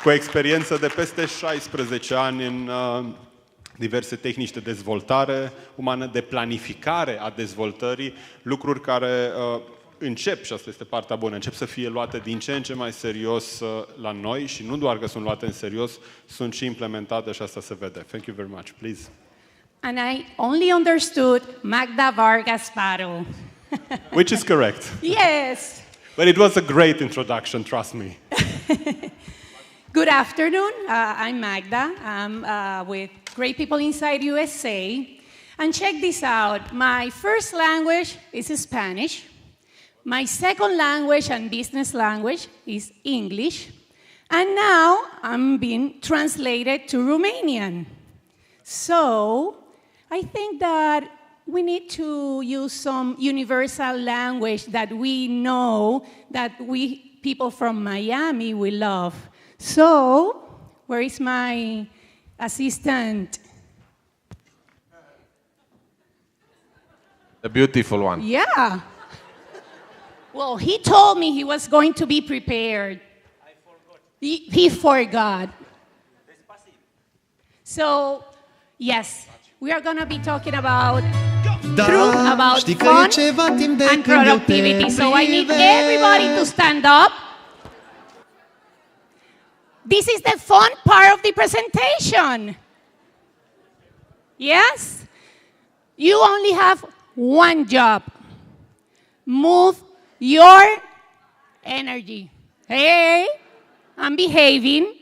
cu experiență de peste 16 ani în diverse tehnici de dezvoltare umană, de planificare a dezvoltării, lucruri care încep, și asta este partea bună, încep să fie luate din ce în ce mai serios la noi și nu doar că sunt luate în serios, sunt și implementate și asta se vede. Thank you very much. Please. And I only understood Magda Vargas battle. Which is correct. Yes. But it was a great introduction, trust me. Good afternoon. I'm Magda. I'm with great people inside USA. And check this out. My first language is Spanish. My second language and business language is English. And now I'm being translated to Romanian. So I think that we need to use some universal language that we know, that we people from Miami will love. So, where is my assistant? The beautiful one. Yeah. Well, he told me he was going to be prepared. I forgot. He forgot. So, yes, we are going to be talking about truth, about fun and productivity. So I need everybody to stand up. This is the fun part of the presentation. Yes? You only have one job. Move your energy. Hey, I'm behaving.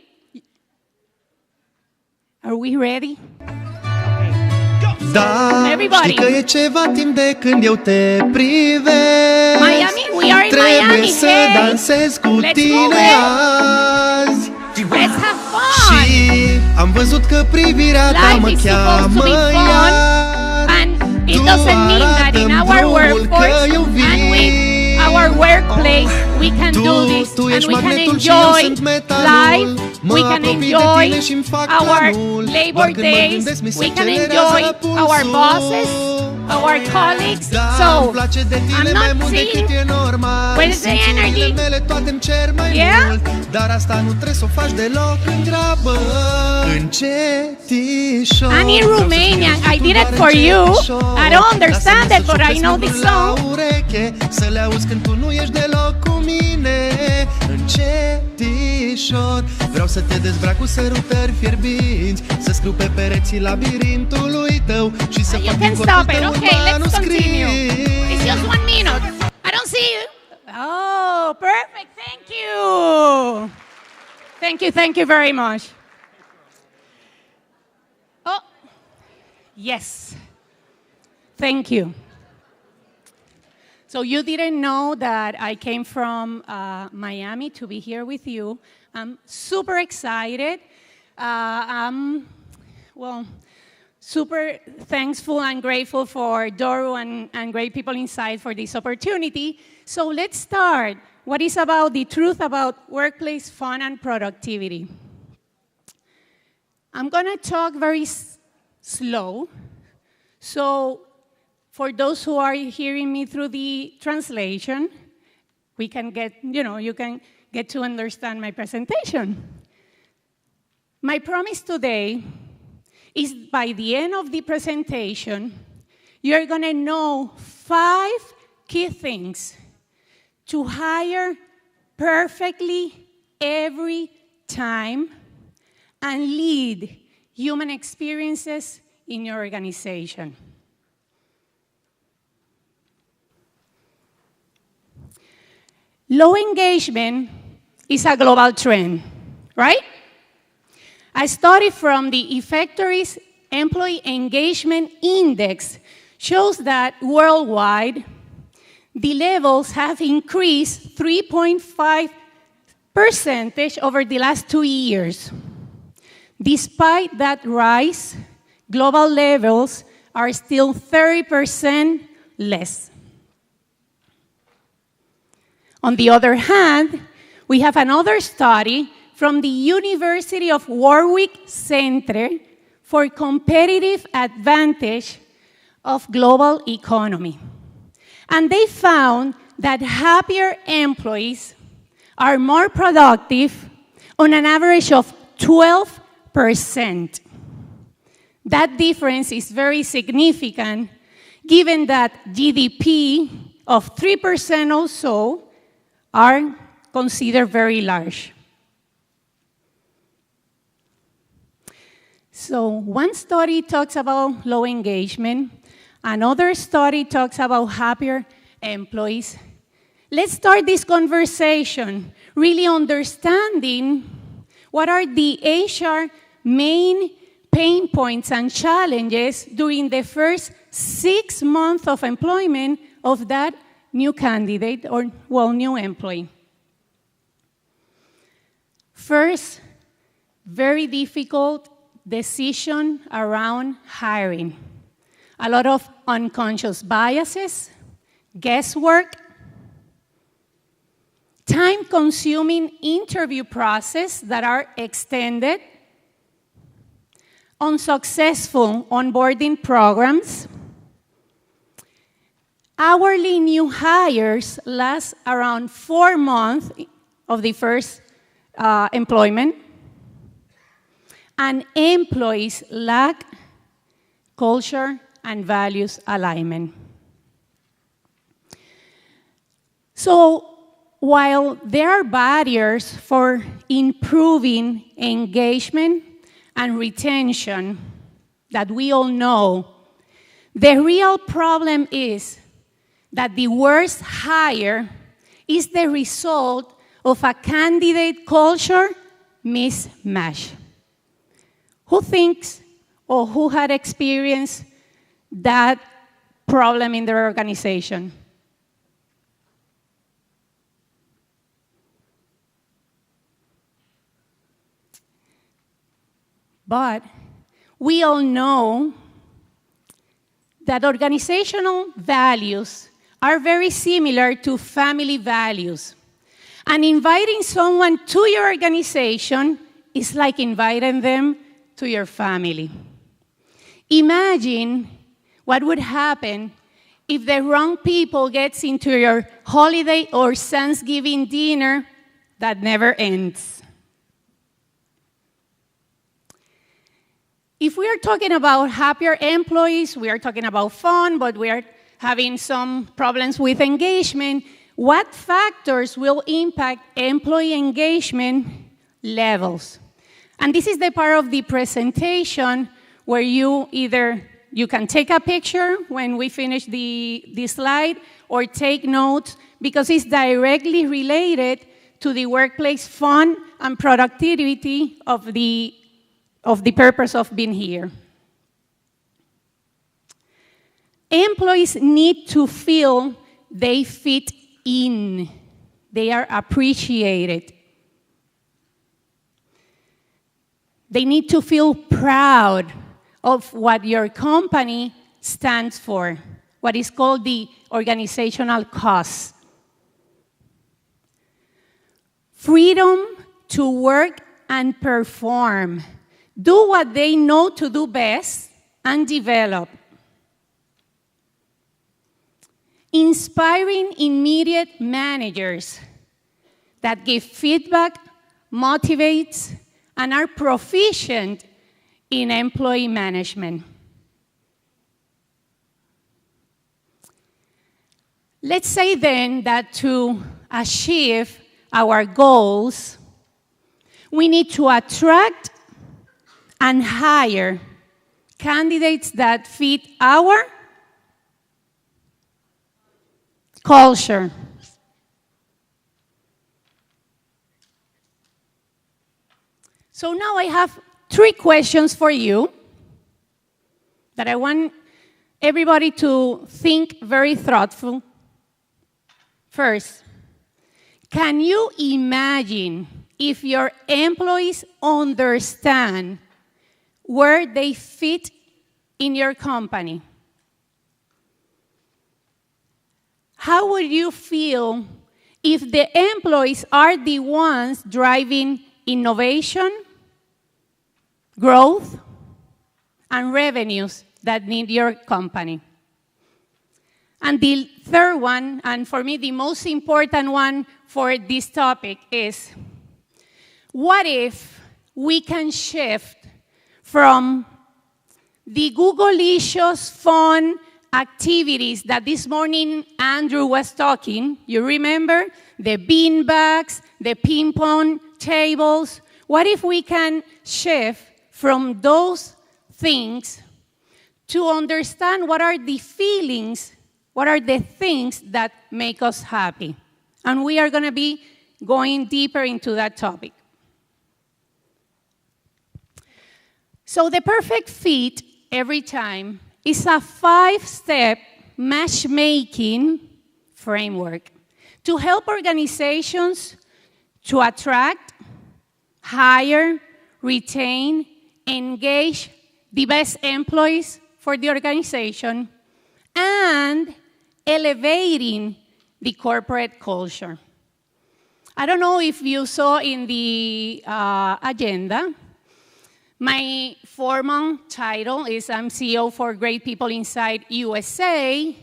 Are we ready? Da, Everybody. Știi că e ceva timp de când eu te privesc. Miami, we are in Trebuie Miami. să Hey, dansez cu let's tine move it. azi. Let's have fun. Și am văzut că privirea ta Life mă is cheamă supposed to be fun, iar. and it Tu doesn't mean that in arată-mi our drumul workforce că eu vin. and with our workplace we can do this, Tu and ești we can magnetul și eu enjoy sunt metalul. life, Mă we can apropii de enjoy tine și-mi fac our planul. labor Doar când mă days, gândesc, mi se we can accelerează enjoy pulsul. our bosses, our colleagues. Da, So îmi place de tine I'm mai not mult decât seeing e normal. where is the Simțurile energy? mele toate-mi cer mai Yeah? mult. Dar asta nu trebuie să o faci deloc în grabă. Încetișor. I'm in Romanian. I did it for you. I don't understand it, but I know this song. Să le auzi când tu nu ești deloc cu mine. Încetișor. Vreau să te dezbrac cu sărutări fierbinți, să scriu pe pereții labirintului tău și să You fac can din stop corpul it. tău un Okay, let's manuscris. continue. It's just 1 minute. I don't see you. Oh, perfect. Thank you. Thank you very much. Oh, yes. Thank you. So you didn't know that I came from Miami to be here with you. I'm super excited. I'm, well, super thankful and grateful for Doru and great people inside for this opportunity. So let's start. What is about the truth about workplace fun and productivity? I'm going to talk very slow. So for those who are hearing me through the translation, we can get, you can get to understand my presentation. My promise today is by the end of the presentation, you're going to know 5 key things to hire perfectly every time and lead human experiences in your organization. Low engagement is a global trend, right? A study from the Effectories Employee Engagement Index shows that worldwide, the levels have increased 3.5% over the last 2 years. Despite that rise, global levels are still 30% less. On the other hand, we have another study from the University of Warwick Center for Competitive Advantage of Global Economy. And they found that happier employees are more productive, on an average of 12%. That difference is very significant given that GDP of 3% or so are considered very large. So one study talks about low engagement, another study talks about happier employees. Let's start this conversation really understanding what are the HR main pain points and challenges during the first 6 months of employment of that new candidate or, well, new employee. First, very difficult decision around hiring. A lot of unconscious biases, guesswork, time-consuming interview process that are extended, unsuccessful onboarding programs. Hourly new hires last around 4 months of the first employment, and employees lack culture and values alignment. So while there are barriers for improving engagement and retention that we all know, the real problem is that the worst hire is the result of a candidate culture mismatch. Who thinks or who had experienced that problem in their organization? But we all know that organizational values are very similar to family values. And inviting someone to your organization is like inviting them to your family. Imagine what would happen if the wrong people gets into your holiday or Thanksgiving dinner that never ends. If we are talking about happier employees, we are talking about fun, but we are having some problems with engagement, what factors will impact employee engagement levels? And this is the part of the presentation where you can take a picture when we finish the slide or take notes because it's directly related to the workplace fun and productivity of the purpose of being here. Employees need to feel they fit in. They are appreciated. They need to feel proud of what your company stands for, what is called the organizational cause. Freedom to work and perform. Do what they know to do best and develop. Inspiring immediate managers that give feedback, motivates, and are proficient in employee management. Let's say then that to achieve our goals, we need to attract and hire candidates that fit our culture. So now I have 3 questions for you that I want everybody to think very thoughtful. First, can you imagine if your employees understand where they fit in your company? How would you feel if the employees are the ones driving innovation, growth, and revenues that need your company? And the third one, and for me the most important one for this topic is, what if we can shift from the Google-licious fun activities that this morning Andrew was talking, you remember? The bean bags, the ping pong tables. What if we can shift from those things to understand what are the feelings, what are the things that make us happy? And we are going to be going deeper into that topic. So the perfect fit every time is a 5-step matchmaking framework to help organizations to attract, hire, retain, engage the best employees for the organization, and elevating the corporate culture. I don't know if you saw in the agenda, my formal title is I'm CEO for Great People Inside USA,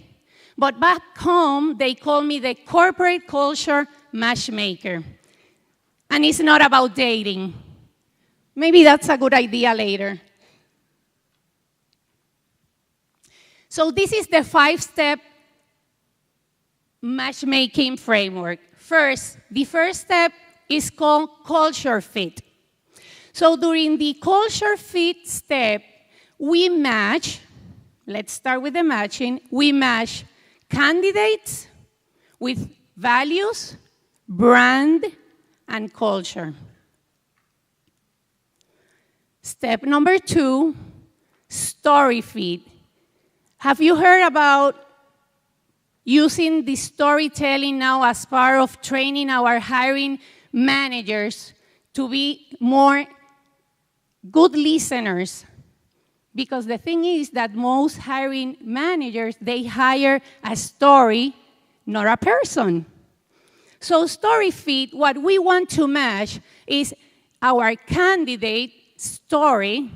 but back home, they call me the corporate culture matchmaker. And it's not about dating. Maybe that's a good idea later. So this is the 5-step matchmaking framework. First, the first step is called culture fit. So during the culture fit step, we match, let's start with the matching, we match candidates with values, brand, and culture. Step number 2, story fit. Have you heard about using the storytelling now as part of training our hiring managers to be more good listeners? Because the thing is that most hiring managers, they hire a story, not a person. So story fit, what we want to match is our candidate story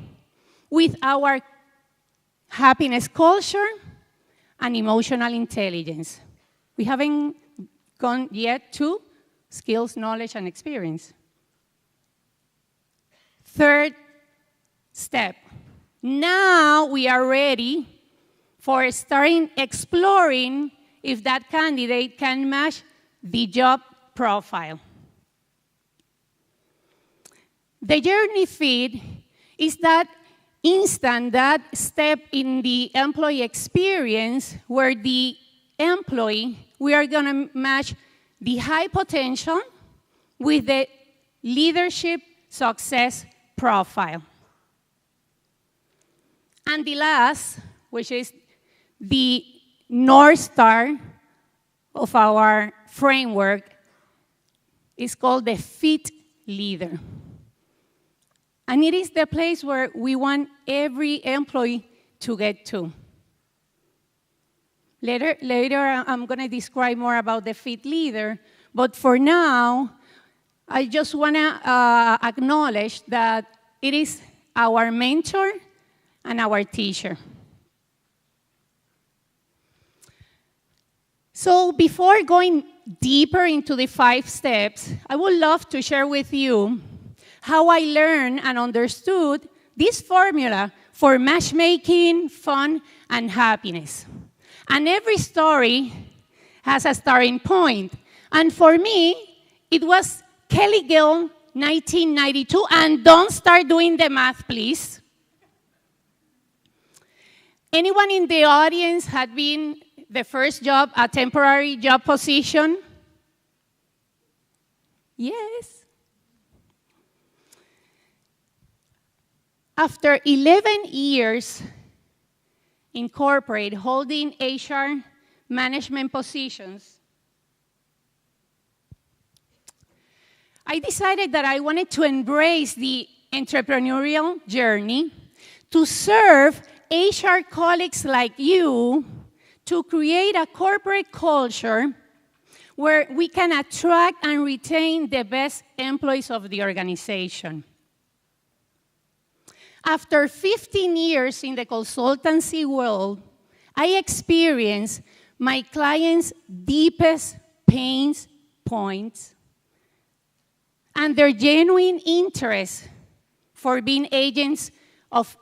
with our happiness culture and emotional intelligence. We haven't gone yet to skills, knowledge, and experience. Third step. Now we are ready for starting exploring if that candidate can match the job profile. The journey fit is that instant, that step in the employee experience where the employee, we are going to match the high potential with the leadership success profile. And the last, which is the North Star of our framework, is called the fit leader. And it is the place where we want every employee to get to. Later I'm going to describe more about the fit leader, but for now, I just want to acknowledge that it is our mentor and our teacher. So before going deeper into the 5 steps, I would love to share with you how I learned and understood this formula for matchmaking, fun, and happiness. And every story has a starting point. And for me, it was Kelly Gill, 1992. And don't start doing the math, please. Anyone in the audience had been the first job, a temporary job position? Yes. After 11 years in corporate, holding HR management positions, I decided that I wanted to embrace the entrepreneurial journey to serve HR colleagues like you to create a corporate culture where we can attract and retain the best employees of the organization. After 15 years in the consultancy world, I experienced my clients' deepest pain points. and their genuine interest for being agents of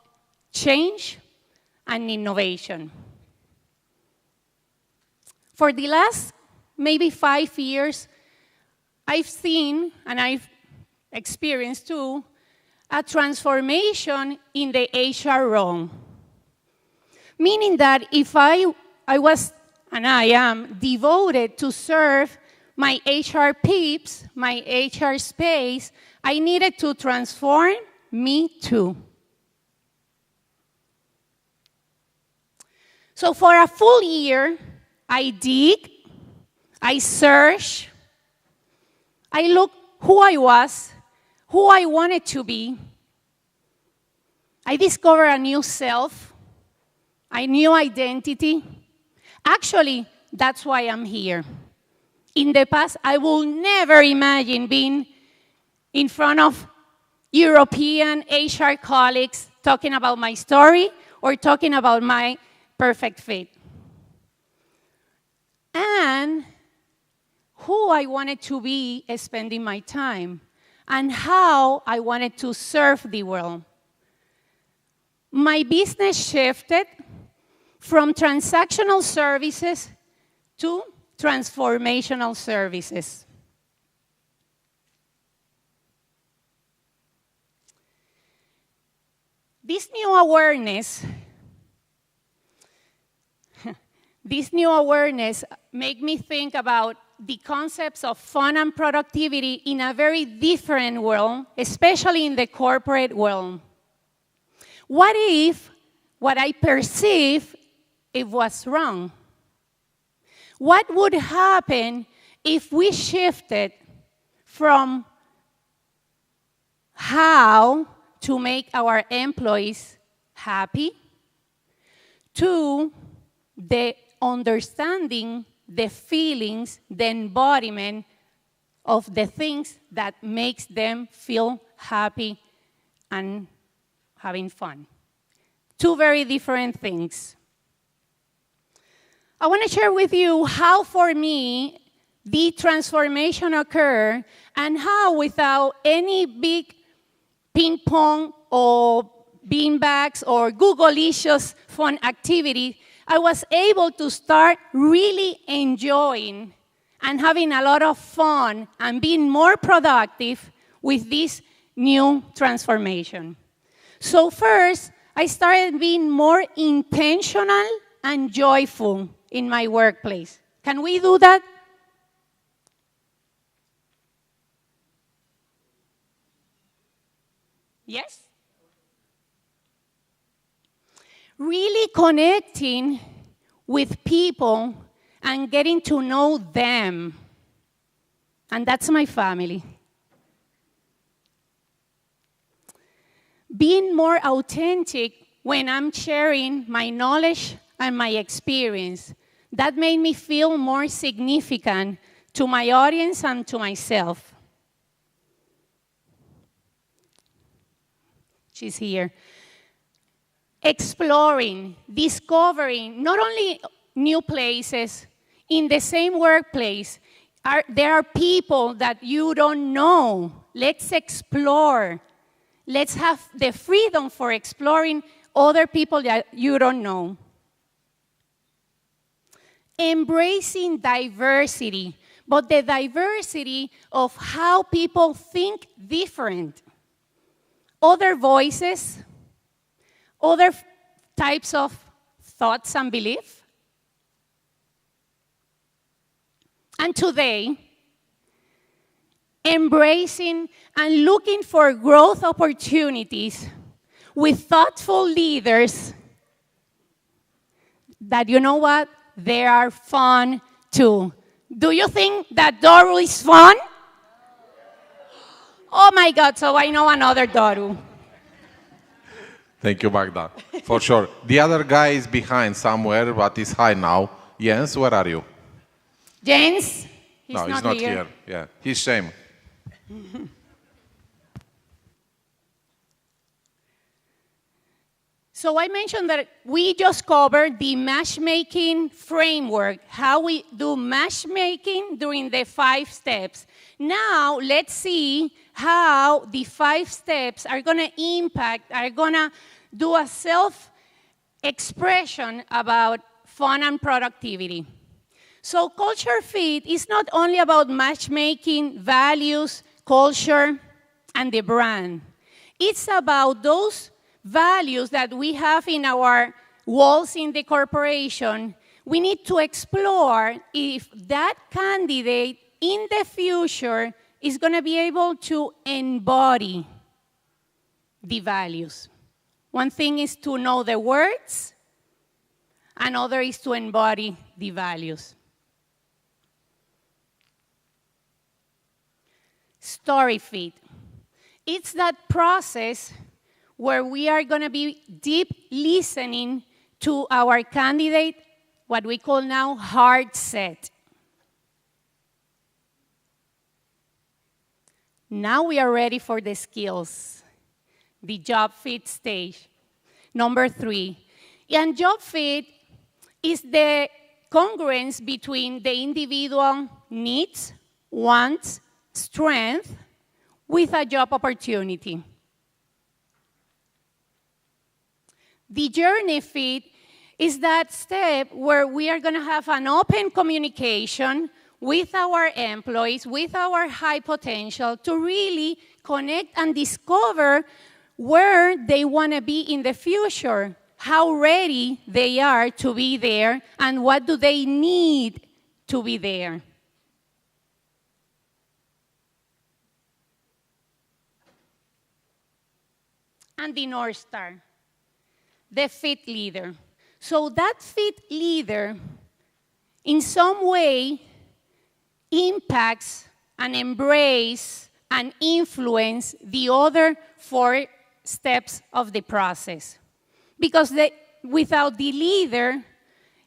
change and innovation. For the last maybe 5 years, I've seen, and I've experienced too, a transformation in the HR role. Meaning that if I was, and I am, devoted to serve my HR peeps, my HR space, I needed to transform me too. So for a full year, I dig, I search, I look who I was, who I wanted to be. I discovered a new self, a new identity. Actually, that's why I'm here. In the past, I will never imagine being in front of European HR colleagues talking about my story or talking about my perfect fit. And who I wanted to be spending my time and how I wanted to serve the world. My business shifted from transactional services to transformational services. This new awareness made me think about the concepts of fun and productivity in a very different world, especially in the corporate world. What if what I perceive it was wrong? What would happen if we shifted from how to make our employees happy to the understanding, the feelings, the embodiment of the things that makes them feel happy and having fun? Two very different things. I want to share with you how, for me, the transformation occurred and how, without any big ping pong or beanbags or Google-licious fun activity, I was able to start really enjoying and having a lot of fun and being more productive with this new transformation. So first, I started being more intentional and joyful in my workplace. Can we do that? Yes? Really connecting with people and getting to know them. And that's my family. Being more authentic when I'm sharing my knowledge and my experience. That made me feel more significant to my audience and to myself. She's here. Exploring, discovering, not only new places, in the same workplace, there are people that you don't know. Let's explore. Let's have the freedom for exploring other people that you don't know. Embracing diversity, but the diversity of how people think different. Other voices, other types of thoughts and beliefs. And today, embracing and looking for growth opportunities with thoughtful leaders that, you know what, they are fun too. Do you think that Doru is fun? Oh my God, so I know another Doru. Thank you, Magda. For sure. The other guy is behind somewhere, but is high now. Jens, where are you? Jens? No, he's not here. Yeah, he's shame. So I mentioned that we just covered the matchmaking framework, how we do matchmaking during the 5 steps. Now, let's see how the 5 steps are going to impact, are going to do a self-expression about fun and productivity. So culture fit is not only about matchmaking, values, culture, and the brand. It's about those values that we have in our walls in the corporation. We need to explore if that candidate in the future is going to be able to embody the values. One thing is to know the words, another is to embody the values. Story fit. It's that process where we are going to be deep listening to our candidate, what we call now hard set. Now we are ready for the skills, the job fit stage. Number 3. And job fit is the congruence between the individual needs, wants, strength with a job opportunity. The journey fit is that step where we are going to have an open communication with our employees, with our high potential, to really connect and discover where they want to be in the future, how ready they are to be there, and what do they need to be there. And the North Star, the fit leader. So that fit leader, in some way, impacts and embraces and influences the other 4 steps of the process. Because without the leader,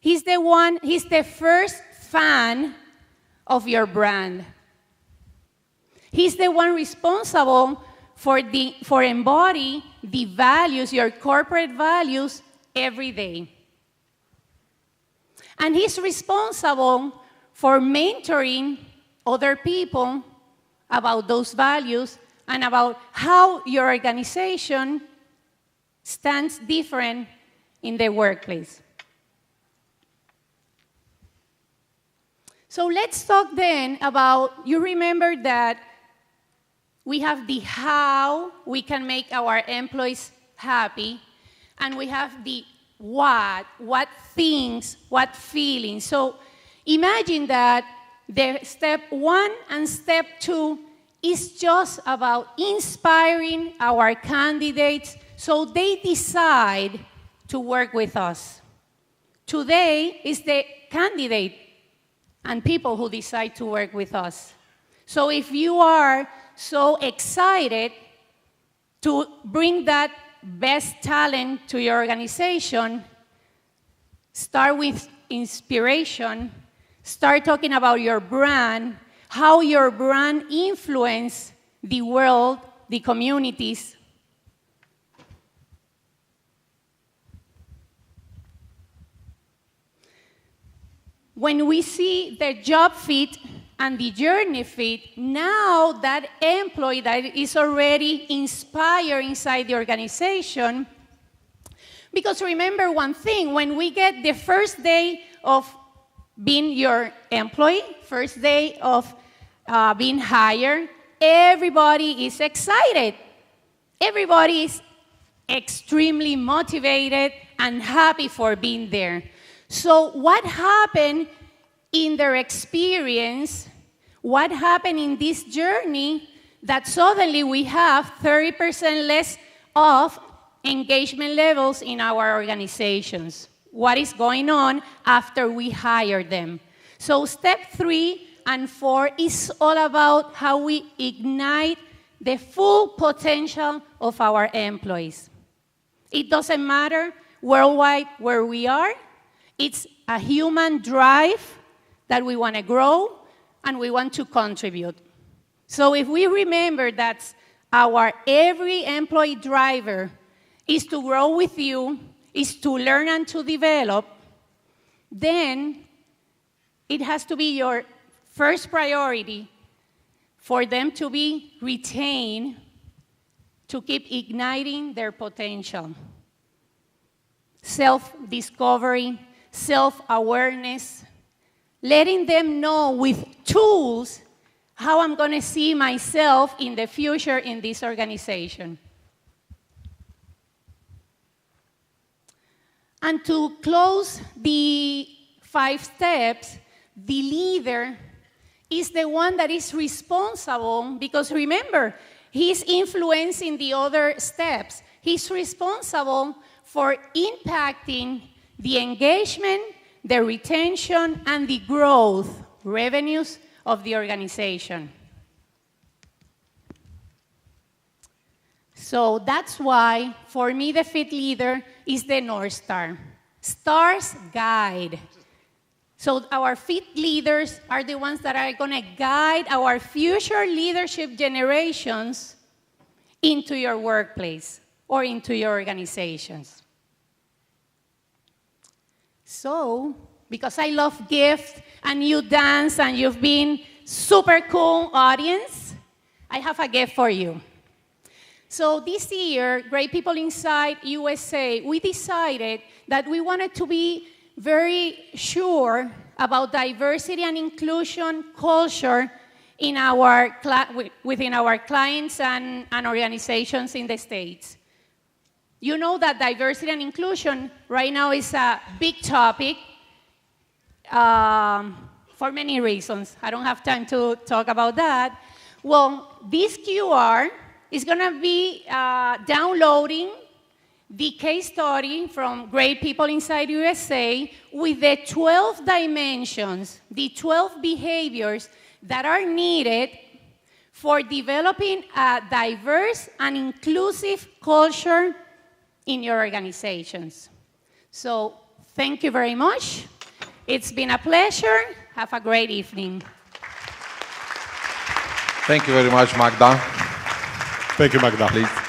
he's the first fan of your brand. He's the one responsible for embody the values, your corporate values, every day. And he's responsible for mentoring other people about those values and about how your organization stands different in the workplace. So let's talk then about, you remember that we have the how we can make our employees happy, and we have the what things, what feelings. So imagine that the step 1 and step 2 is just about inspiring our candidates so they decide to work with us. Today is the candidate and people who decide to work with us. So if you are so excited to bring that best talent to your organization, start with inspiration, start talking about your brand, how your brand influences the world, the communities. When we see the job fit and the journey fit, now that employee that is already inspired inside the organization, because remember one thing, when we get the first day of being your employee, first day of being hired, everybody is excited. Everybody is extremely motivated and happy for being there. So what happened in their experience, what happened in this journey that suddenly we have 30% less of engagement levels in our organizations? What is going on after we hire them? So step 3 and 4 is all about how we ignite the full potential of our employees. It doesn't matter worldwide where we are. It's a human drive that we want to grow and we want to contribute. So if we remember that our every employee driver is to grow with you, is to learn and to develop, then it has to be your first priority for them to be retained, to keep igniting their potential. Self-discovery, self-awareness, letting them know with tools how I'm going to see myself in the future in this organization. And to close the 5 steps, the leader is the one that is responsible, because remember, he's influencing the other steps. He's responsible for impacting the engagement, the retention, and the growth revenues of the organization. So that's why, for me, the 5th leader is the North Star. Stars guide. So our 5th leaders are the ones that are going to guide our future leadership generations into your workplace or into your organizations. So, because I love gifts and you dance and you've been super cool audience, I have a gift for you. So this year, Great People Inside USA, we decided that we wanted to be very sure about diversity and inclusion culture in within our clients and organizations in the States. You know that diversity and inclusion right now is a big topic for many reasons. I don't have time to talk about that. Well, this QR is going to be downloading the case study from Great People Inside USA with the 12 dimensions, the 12 behaviors that are needed for developing a diverse and inclusive culture in your organizations. So thank you very much. It's been a pleasure. Have a great evening. Thank you very much, Magda. Thank you, Magda. Please.